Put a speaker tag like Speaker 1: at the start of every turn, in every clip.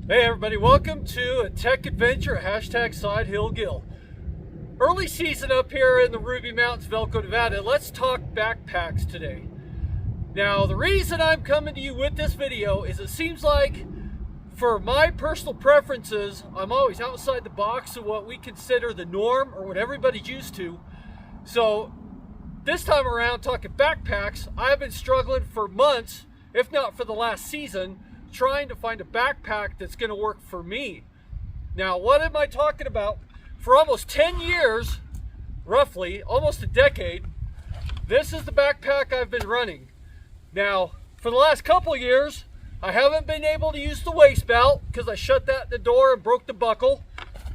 Speaker 1: Hey everybody, welcome to a tech adventure, hashtag Side Hill Gill. Early season up here in the Ruby Mountains, Velco, Nevada. Let's talk backpacks today. Now, the reason I'm coming to you with this video is it seems like for my personal preferences, I'm always outside the box of what we consider the norm or what everybody's used to. So this time around, talking backpacks, I've been struggling for months, if not for the last season, trying to find a backpack that's going to work for me. Now, what am I talking about? For almost 10 years, roughly, almost a decade, this is the backpack I've been running. Now, for the last couple years, I haven't been able to use the waist belt because I shut that in the door and broke the buckle.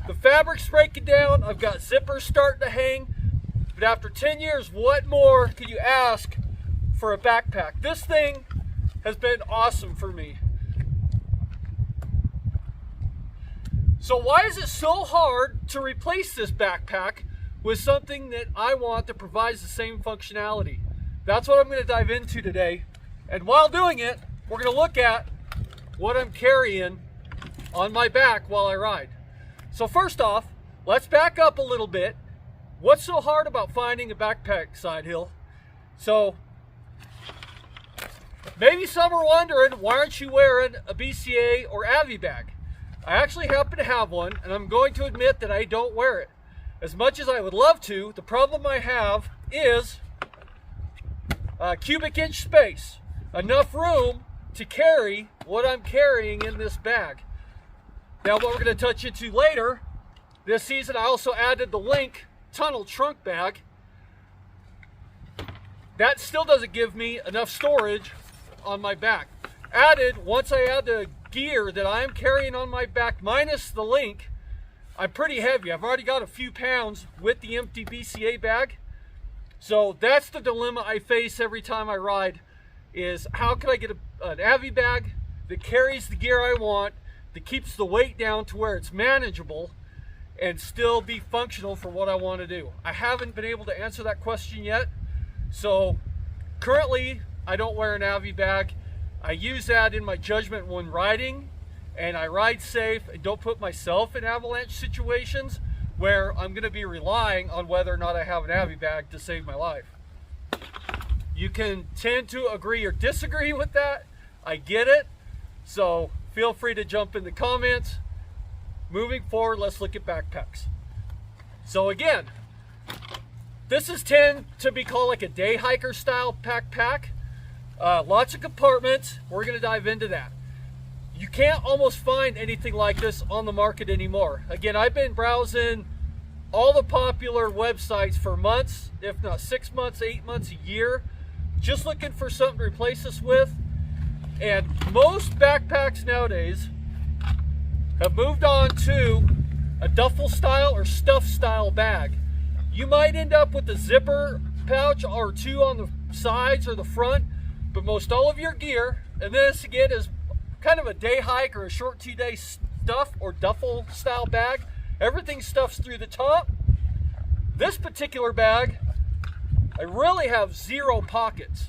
Speaker 1: The fabric's breaking down. I've got zippers starting to hang. But after 10 years, what more could you ask for a backpack? This thing has been awesome for me. So why is it so hard to replace this backpack with something that I want that provides the same functionality? That's what I'm going to dive into today. And while doing it, we're going to look at what I'm carrying on my back while I ride. So first off, let's back up a little bit. What's so hard about finding a backpack, Side Hill? So maybe some are wondering, why aren't you wearing a BCA or Avi bag? I actually happen to have one, and I'm going to admit that I don't wear it. As much as I would love to, the problem I have is cubic inch space. Enough room to carry what I'm carrying in this bag. Now, what we're going to touch into later, this season I also added the Link tunnel trunk bag. That still doesn't give me enough storage on my back. Once I add the gear that I'm carrying on my back minus the Link, I'm pretty heavy. I've already got a few pounds with the empty BCA bag. So that's the dilemma I face every time I ride, is how can I get an Avi bag that carries the gear I want, that keeps the weight down to where it's manageable and still be functional for what I want to do. I haven't been able to answer that question yet. So currently I don't wear an Avi bag. I use that in my judgment when riding, and I ride safe and don't put myself in avalanche situations where I'm going to be relying on whether or not I have an Avi bag to save my life. You can tend to agree or disagree with that. I get it. So feel free to jump in the comments. Moving forward, let's look at backpacks. So again, this is tend to be called like a day hiker style backpack. Lots of compartments. We're going to dive into that. You can't almost find anything like this on the market anymore. Again, I've been browsing all the popular websites for months, if not 6 months, 8 months, a year, just looking for something to replace this with. And most backpacks nowadays have moved on to a duffel style or stuff style bag. You might end up with a zipper pouch or two on the sides or the front, but most all of your gear, and this again is kind of a day hike or a short 2-day stuff or duffel style bag, everything stuffs through the top. This particular bag, I really have 0 pockets.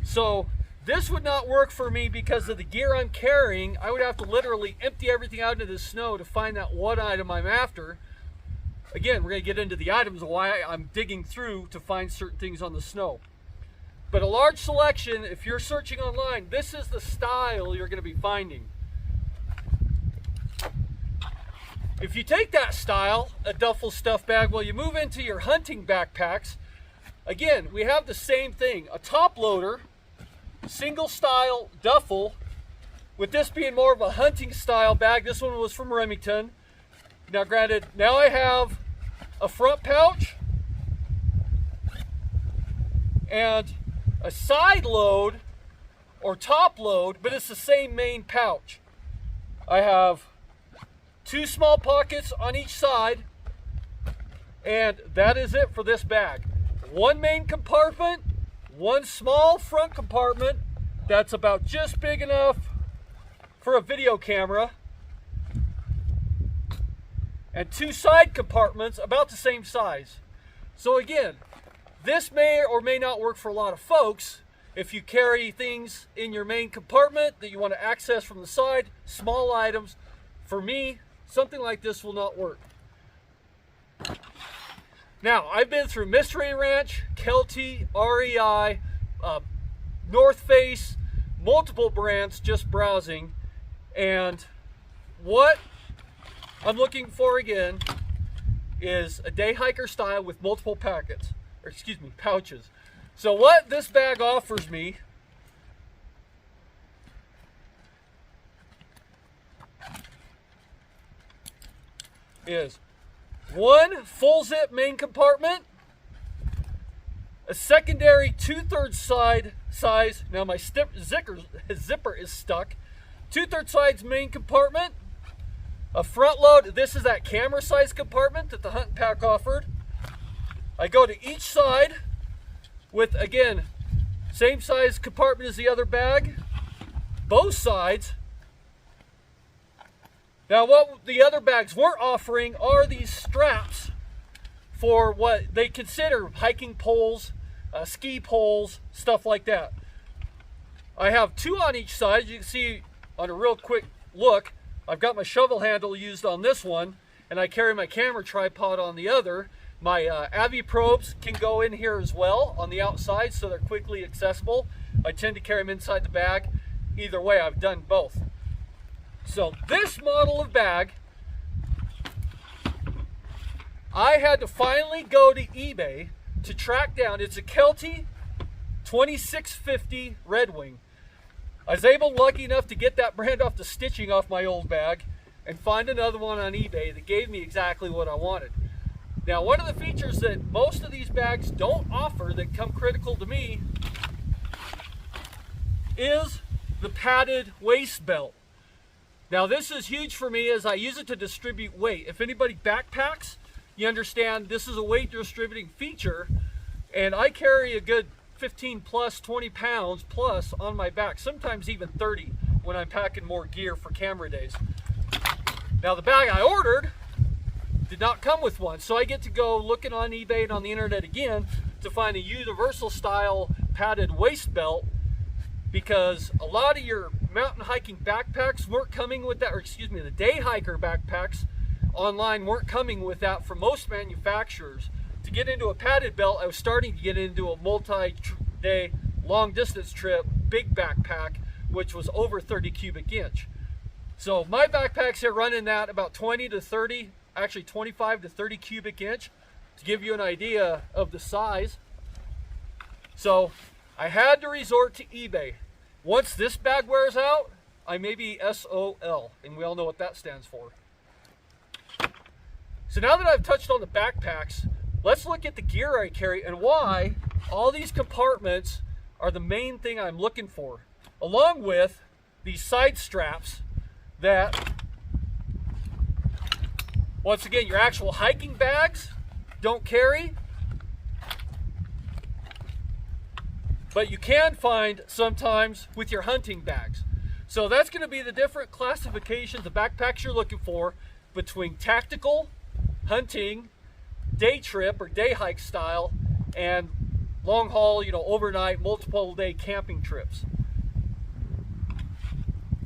Speaker 1: So this would not work for me because of the gear I'm carrying. I would have to literally empty everything out into the snow to find that one item I'm after. Again, we're going to get into the items of why I'm digging through to find certain things on the snow. But a large selection, if you're searching online, this is the style you're going to be finding. If you take that style, a duffel stuff bag, well, you move into your hunting backpacks. Again, we have the same thing. A top loader, single style duffel, with this being more of a hunting style bag. This one was from Remington. Now granted, now I have a front pouch and a side load or top load, but it's the same main pouch. I have 2 small pockets on each side, and that is it for this bag. 1 main compartment, 1 small front compartment that's about just big enough for a video camera, and 2 side compartments about the same size. So again, this may or may not work for a lot of folks. If you carry things in your main compartment that you want to access from the side, small items, for me, something like this will not work. Now, I've been through Mystery Ranch, Kelty, REI, North Face, multiple brands just browsing, and what I'm looking for again is a day hiker style with multiple pouches. So what this bag offers me is one full zip main compartment, a secondary 2/3 size. Now my zipper is stuck. 2/3 size main compartment, a front load. This is that camera size compartment that the Hunt Pack offered. I go to each side with, again, same size compartment as the other bag, both sides. Now what the other bags weren't offering are these straps for what they consider hiking poles, ski poles, stuff like that. I have two on each side. You can see on a real quick look, I've got my shovel handle used on this one, and I carry my camera tripod on the other. My Avi probes can go in here as well on the outside, so they're quickly accessible. I tend to carry them inside the bag. Either way, I've done both. So this model of bag, I had to finally go to eBay to track down. It's a Kelty 2650 Red Wing. I was lucky enough to get that brand off the stitching off my old bag and find another one on eBay that gave me exactly what I wanted. Now, one of the features that most of these bags don't offer that come critical to me is the padded waist belt. Now, this is huge for me as I use it to distribute weight. If anybody backpacks, you understand this is a weight distributing feature, and I carry a good 15 plus, 20 pounds plus on my back, sometimes even 30 when I'm packing more gear for camera days. Now, the bag I ordered did not come with one, so I get to go looking on eBay and on the internet again to find a universal style padded waist belt, because a lot of your mountain hiking backpacks weren't coming with that, or excuse me, the day hiker backpacks online weren't coming with that for most manufacturers. To get into a padded belt, I was starting to get into a multi-day long distance trip, big backpack, which was over 30 cubic inch. So my backpacks are running that about 20 to 30, actually 25 to 30 cubic inch, to give you an idea of the size. So I had to resort to eBay. Once this bag wears out, I may be SOL, and we all know what that stands for. So now that I've touched on the backpacks, let's look at the gear I carry and why all these compartments are the main thing I'm looking for, along with these side straps that, once again, your actual hiking bags don't carry, but you can find sometimes with your hunting bags. So that's going to be the different classifications of backpacks you're looking for between tactical, hunting, day trip or day hike style, and long haul, overnight, multiple day camping trips.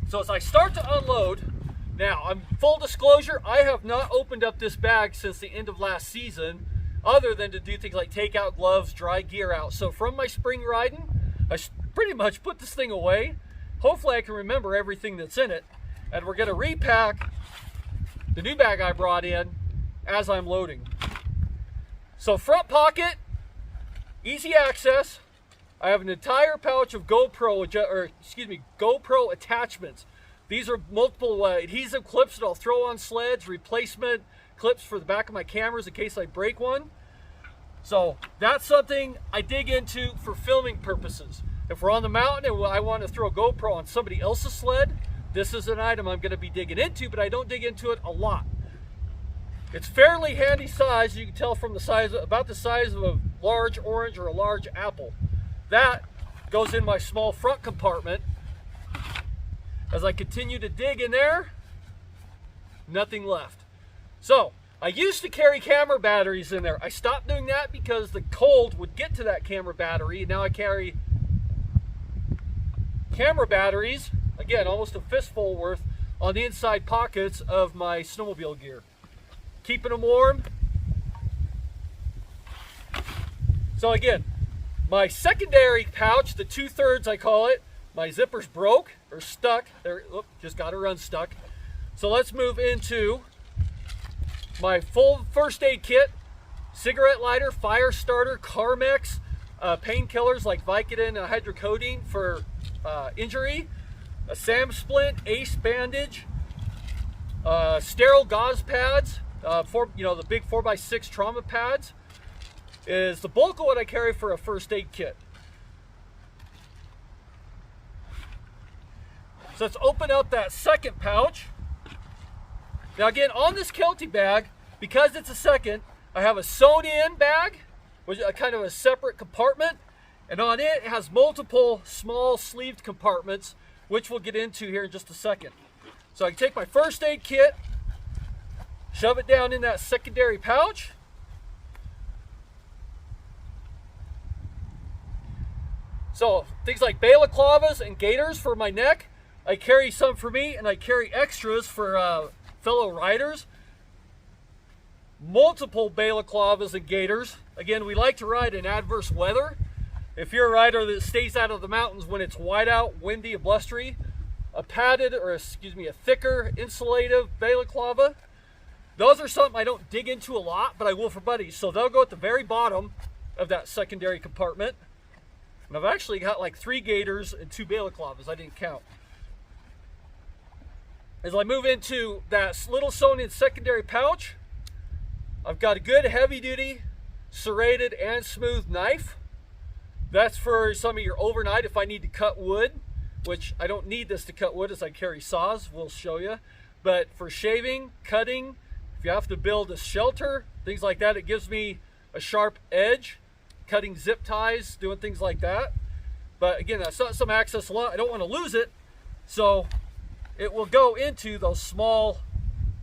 Speaker 1: So as I start to unload, now I'm full disclosure, I have not opened up this bag since the end of last season, other than to do things like take out gloves, dry gear out. So from my spring riding, I pretty much put this thing away. Hopefully I can remember everything that's in it, and we're going to repack the new bag I brought in as I'm loading. So front pocket, easy access. I have an entire pouch of GoPro attachments. These are multiple adhesive clips that I'll throw on sleds, replacement clips for the back of my cameras in case I break one. So that's something I dig into for filming purposes. If we're on the mountain and I want to throw a GoPro on somebody else's sled, this is an item I'm going to be digging into, but I don't dig into it a lot. It's fairly handy size. You can tell from the size, about the size of a large orange or a large apple. That goes in my small front compartment. As I continue to dig in there, nothing left. So I used to carry camera batteries in there. I stopped doing that because the cold would get to that camera battery. And now I carry camera batteries, again, almost a fistful worth, on the inside pockets of my snowmobile gear, keeping them warm. So again, my secondary pouch, the 2/3 I call it, my zipper's broke or stuck. There, just got to run stuck. So let's move into my full first aid kit: cigarette lighter, fire starter, Carmex, painkillers like Vicodin and hydrocodone for injury, a SAM splint, ACE bandage, sterile gauze pads, the big 4x6 trauma pads is the bulk of what I carry for a first aid kit. So let's open up that second pouch. Now again, on this Kelty bag, because it's a second, I have a sewn in bag, which is a kind of a separate compartment, and on it has multiple small sleeved compartments, which we'll get into here in just a second. So I can take my first aid kit, shove it down in that secondary pouch. So things like balaclavas and gaiters for my neck. I carry some for me, and I carry extras for fellow riders. Multiple balaclavas and gaiters. Again, we like to ride in adverse weather. If you're a rider that stays out of the mountains when it's white out, windy, and blustery, a thicker insulative balaclava. Those are something I don't dig into a lot, but I will for buddies. So they'll go at the very bottom of that secondary compartment. And I've actually got like 3 gaiters and 2 balaclavas. I didn't count. As I move into that little sewn in secondary pouch, I've got a good heavy duty serrated and smooth knife. That's for some of your overnight if I need to cut wood, which I don't need this to cut wood as I carry saws, we'll show you. But for shaving, cutting, if you have to build a shelter, things like that, it gives me a sharp edge, cutting zip ties, doing things like that. But again, that's not some access a lot. I don't want to lose it, so it will go into those small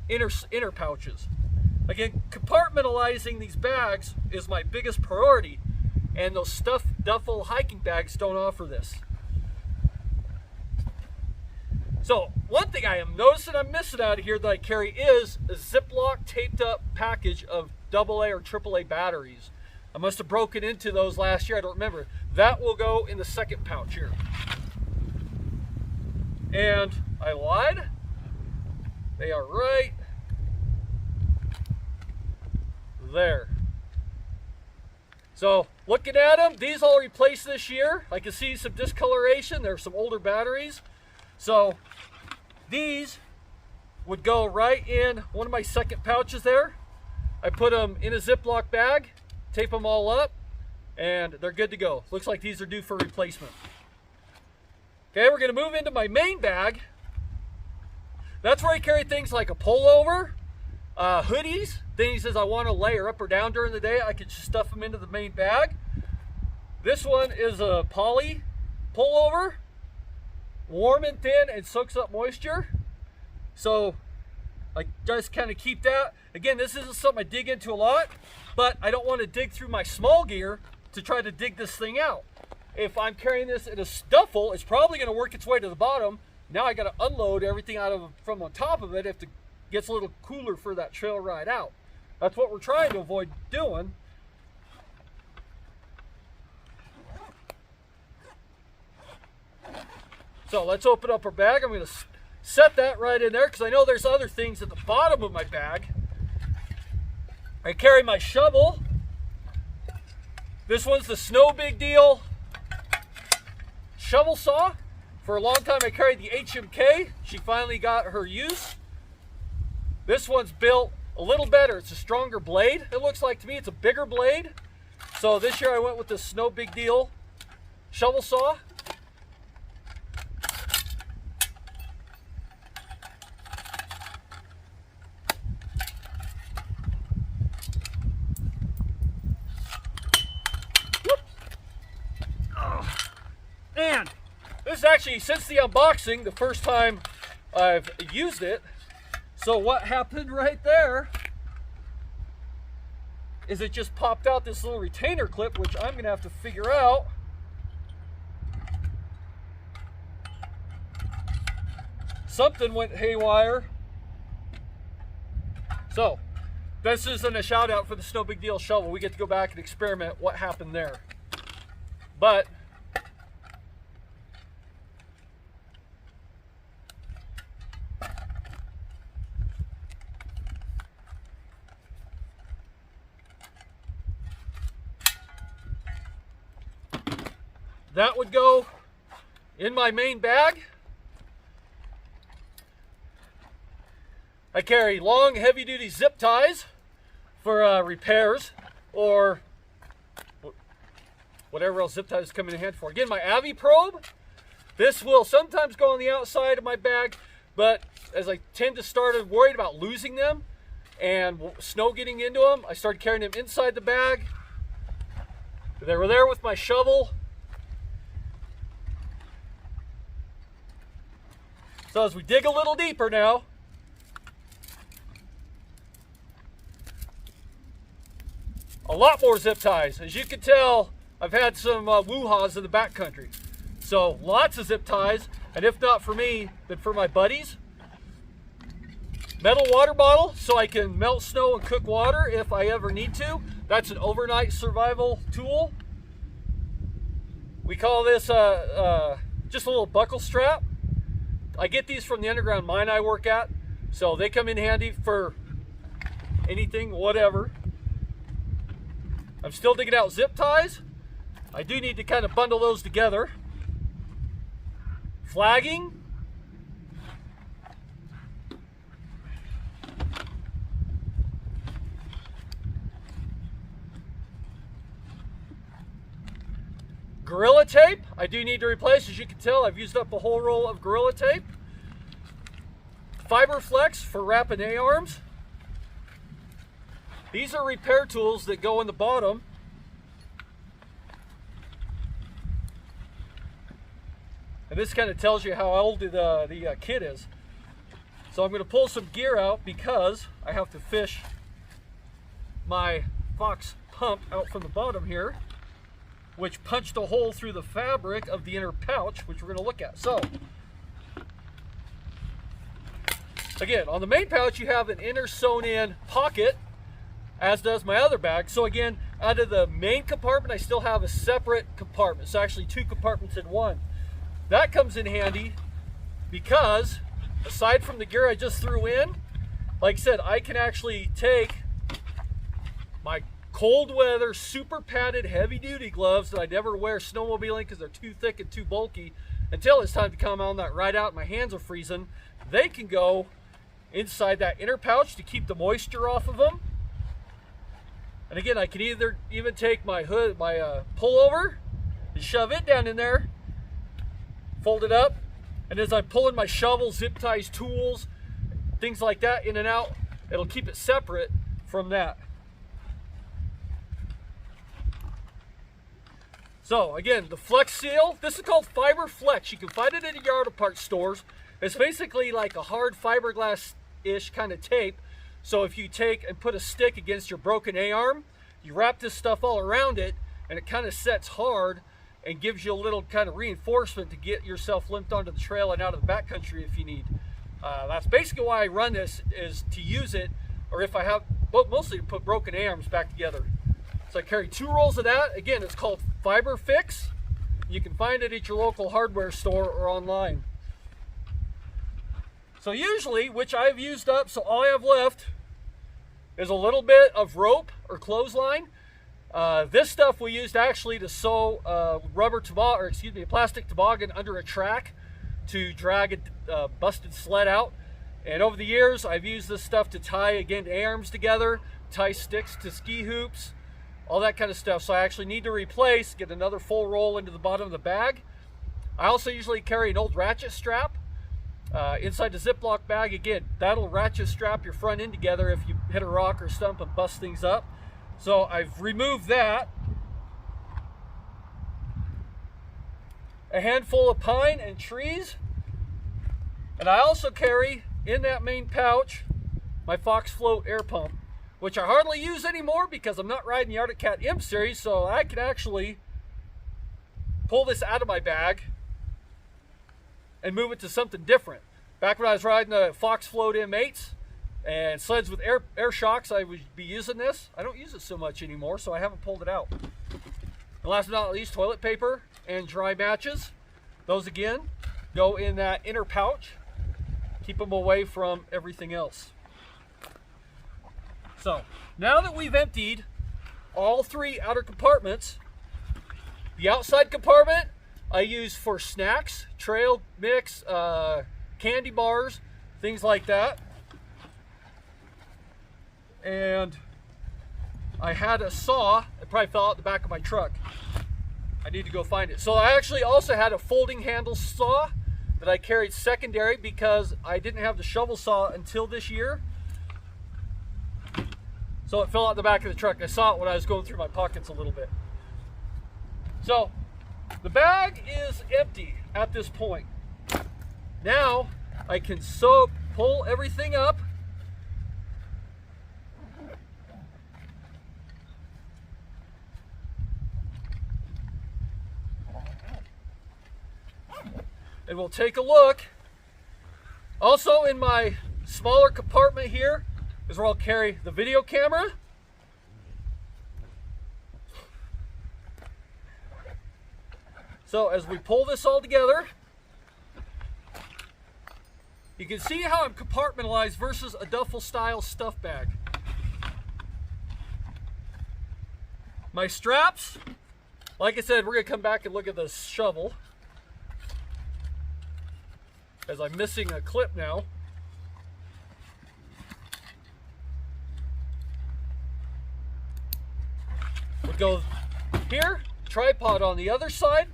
Speaker 1: inner pouches. Again, compartmentalizing these bags is my biggest priority, and those stuffed duffel hiking bags don't offer this. So one thing I am noticing I'm missing out of here that I carry is a Ziploc taped up package of AA or AAA batteries. I must have broken into those last year, I don't remember. That will go in the second pouch here. And I lied. They are right there. So looking at them, these I'll replace this year. I can see some discoloration. There's some older batteries. So these would go right in one of my second pouches there. I put them in a Ziploc bag, tape them all up, and they're good to go. Looks like these are due for replacement. Okay, we're going to move into my main bag. That's where I carry things like a pullover, hoodies, things as I want to layer up or down during the day. I can just stuff them into the main bag. This one is a poly pullover, warm and thin, and soaks up moisture. So I just kind of keep that. Again, this isn't something I dig into a lot, but I don't want to dig through my small gear to try to dig this thing out. If I'm carrying this in a duffel, it's probably going to work its way to the bottom. Now I got to unload everything from on top of it if it gets a little cooler for that trail ride out. That's what we're trying to avoid doing. So let's open up our bag. I'm going to set that right in there because I know there's other things at the bottom of my bag. I carry my shovel. This one's the Snow Big Deal shovel saw. For a long time I carried the HMK. She finally got her use. This one's built a little better. It's a stronger blade. It looks like to me it's a bigger blade. So this year I went with the Snow Big Deal shovel saw. And this is actually, since the unboxing, the first time I've used it. So what happened right there is it just popped out this little retainer clip, which I'm gonna have to figure out. something went haywire. So this isn't a shout out for the Snow Big Deal shovel. We get to go back and experiment what happened there. But that would go in my main bag. I carry long, heavy-duty zip ties for repairs or whatever else zip ties come in handy for. Again, my Avi probe. This will sometimes go on the outside of my bag, but as I tend to start worried about losing them and snow getting into them, I started carrying them inside the bag. They were there with my shovel. So as we dig a little deeper now, a lot more zip ties. As you can tell, I've had some woo-haws in the backcountry. So lots of zip ties, and if not for me, then for my buddies. Metal water bottle, so I can melt snow and cook water if I ever need to. That's an overnight survival tool. We call this just a little buckle strap. I get these from the underground mine I work at, so they come in handy for anything, whatever. I'm still digging out zip ties. I do need to kind of bundle those together. Flagging. Gorilla tape, I do need to replace. As you can tell, I've used up a whole roll of Gorilla tape. Fiber flex for wrapping A-arms. These are repair tools that go in the bottom. And this kind of tells you how old the kit is. So I'm going to pull some gear out because I have to fish my Fox pump out from the bottom here, which punched a hole through the fabric of the inner pouch, which we're going to look at. So, again, on the main pouch, you have an inner sewn-in pocket, as does my other bag. So again, out of the main compartment, I still have a separate compartment. So actually 2 compartments in one. That comes in handy because, aside from the gear I just threw in, like I said, I can actually take my cold weather, super padded, heavy duty gloves that I never wear snowmobiling because they're too thick and too bulky until it's time to come on that ride out and my hands are freezing. They can go inside that inner pouch to keep the moisture off of them. And again, I can either even take my hood, my pullover, and shove it down in there, fold it up, and as I'm pulling my shovel, zip ties, tools, things like that in and out, it'll keep it separate from that. So again, the Flex Seal, this is called Fiber Flex. You can find it at yard parts stores. It's basically like a hard fiberglass-ish kind of tape. So if you take and put a stick against your broken A-arm, you wrap this stuff all around it, and it kind of sets hard and gives you a little kind of reinforcement to get yourself limped onto the trail and out of the backcountry if you need. That's basically why I run this, is to use it, or if I have, well, mostly to put broken A-arms back together. So I carry 2 rolls of that. Again, it's called Fiber Fix. You can find it at your local hardware store or online. So usually, which I've used up, so all I have left is a little bit of rope or clothesline. This stuff we used actually to sew a plastic toboggan under a track to drag a busted sled out. And over the years, I've used this stuff to tie, again, A-arms together, tie sticks to ski hoops, all that kind of stuff. So I actually need to replace, get another full roll into the bottom of the bag. I also usually carry an old ratchet strap inside the Ziploc bag. Again, that'll ratchet strap your front end together if you hit a rock or stump and bust things up. So I've removed that. A handful of pine and trees. And I also carry in that main pouch my Fox Float air pump, which I hardly use anymore because I'm not riding the Arctic Cat M series, so I can actually pull this out of my bag and move it to something different. Back when I was riding the Fox Float M8s and sleds with air shocks, I would be using this. I don't use it so much anymore, so I haven't pulled it out. And last but not least, toilet paper and dry matches. Those again go in that inner pouch. Keep them away from everything else. So now that we've emptied all 3 outer compartments, the outside compartment I use for snacks, trail mix, candy bars, things like that. And I had a saw. It probably fell out the back of my truck. I need to go find it. So I actually also had a folding handle saw that I carried secondary because I didn't have the shovel saw until this year. So it fell out the back of the truck. I saw it when I was going through my pockets a little bit. So the bag is empty at this point. Now I can pull everything up. And we'll take a look. Also in my smaller compartment here is where I'll carry the video camera. So as we pull this all together, you can see how I'm compartmentalized versus a duffel style stuff bag. My straps, like I said, we're gonna come back and look at the shovel, as I'm missing a clip now. We go here, tripod on the other side.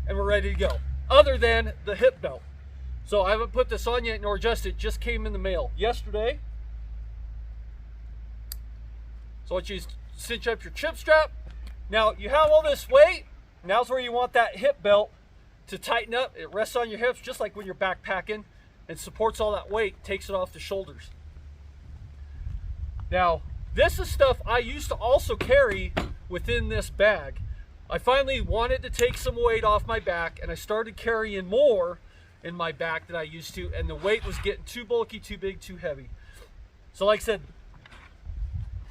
Speaker 1: And we're ready to go. Other than the hip belt. So I haven't put this on yet nor adjusted, it just came in the mail yesterday. So once you cinch up your chip strap, now you have all this weight, now's where you want that hip belt to tighten up. It rests on your hips just like when you're backpacking and supports all that weight, takes it off the shoulders. Now, this is stuff I used to also carry within this bag. I finally wanted to take some weight off my back and I started carrying more in my back than I used to, and the weight was getting too bulky, too big, too heavy. So like I said,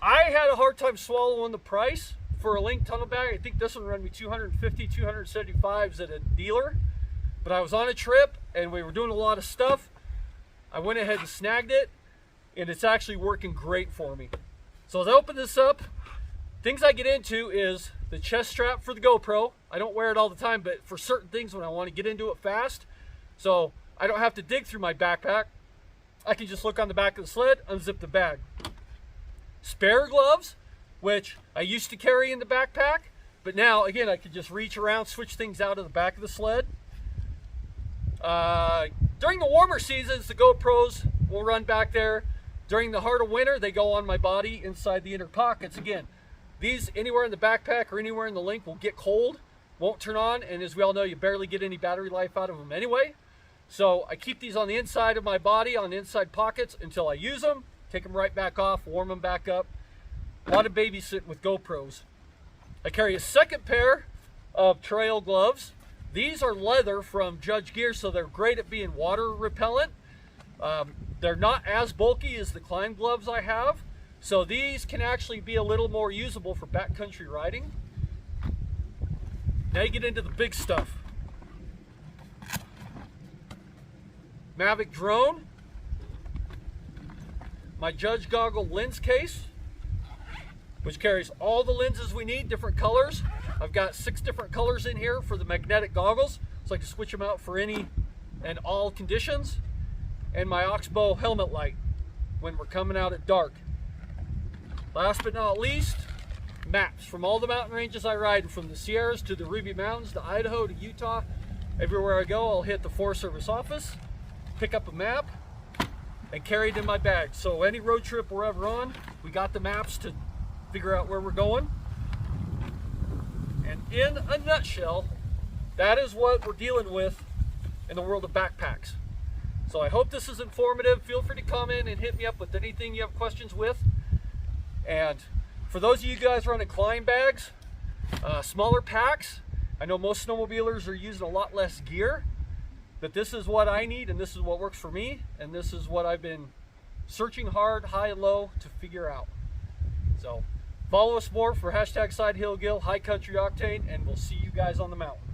Speaker 1: I had a hard time swallowing the price for a Link tunnel bag. I think this one ran me $250, $275 at a dealer. But I was on a trip and we were doing a lot of stuff. I went ahead and snagged it, and it's actually working great for me. So as I open this up, things I get into is the chest strap for the GoPro. I don't wear it all the time, but for certain things when I want to get into it fast, so I don't have to dig through my backpack, I can just look on the back of the sled, unzip the bag. Spare gloves, which I used to carry in the backpack, but now again I can just reach around, switch things out of the back of the sled. During the warmer seasons, the GoPros will run back there. During the heart of winter, they go on my body inside the inner pockets. Again, these anywhere in the backpack or anywhere in the Link will get cold, won't turn on, and as we all know, you barely get any battery life out of them anyway. So I keep these on the inside of my body, on the inside pockets, until I use them, take them right back off, warm them back up. A lot of babysitting with GoPros. I carry a second pair of trail gloves. These are leather from Judge Gear, so they're great at being water repellent. They're not as bulky as the climb gloves I have, so these can actually be a little more usable for backcountry riding. Now you get into the big stuff. Mavic drone, my Judge goggle lens case, which carries all the lenses we need, different colors. I've got 6 different colors in here for the magnetic goggles, so I can switch them out for any and all conditions. And my Oxbow helmet light when we're coming out at dark. Last but not least, maps from all the mountain ranges I ride, from the Sierras to the Ruby Mountains to Idaho to Utah. Everywhere I go, I'll hit the Forest Service office, pick up a map, and carry it in my bag. So any road trip we're ever on, we got the maps to figure out where we're going. And in a nutshell, that is what we're dealing with in the world of backpacks. So I hope this is informative. Feel free to comment and hit me up with anything you have questions with. And for those of you guys running climb bags, smaller packs. I know most snowmobilers are using a lot less gear, but this is what I need and this is what works for me, and this is what I've been searching hard, high and low to figure out. So follow us more for #SideHillGill, High Country Octane, and we'll see you guys on the mountain.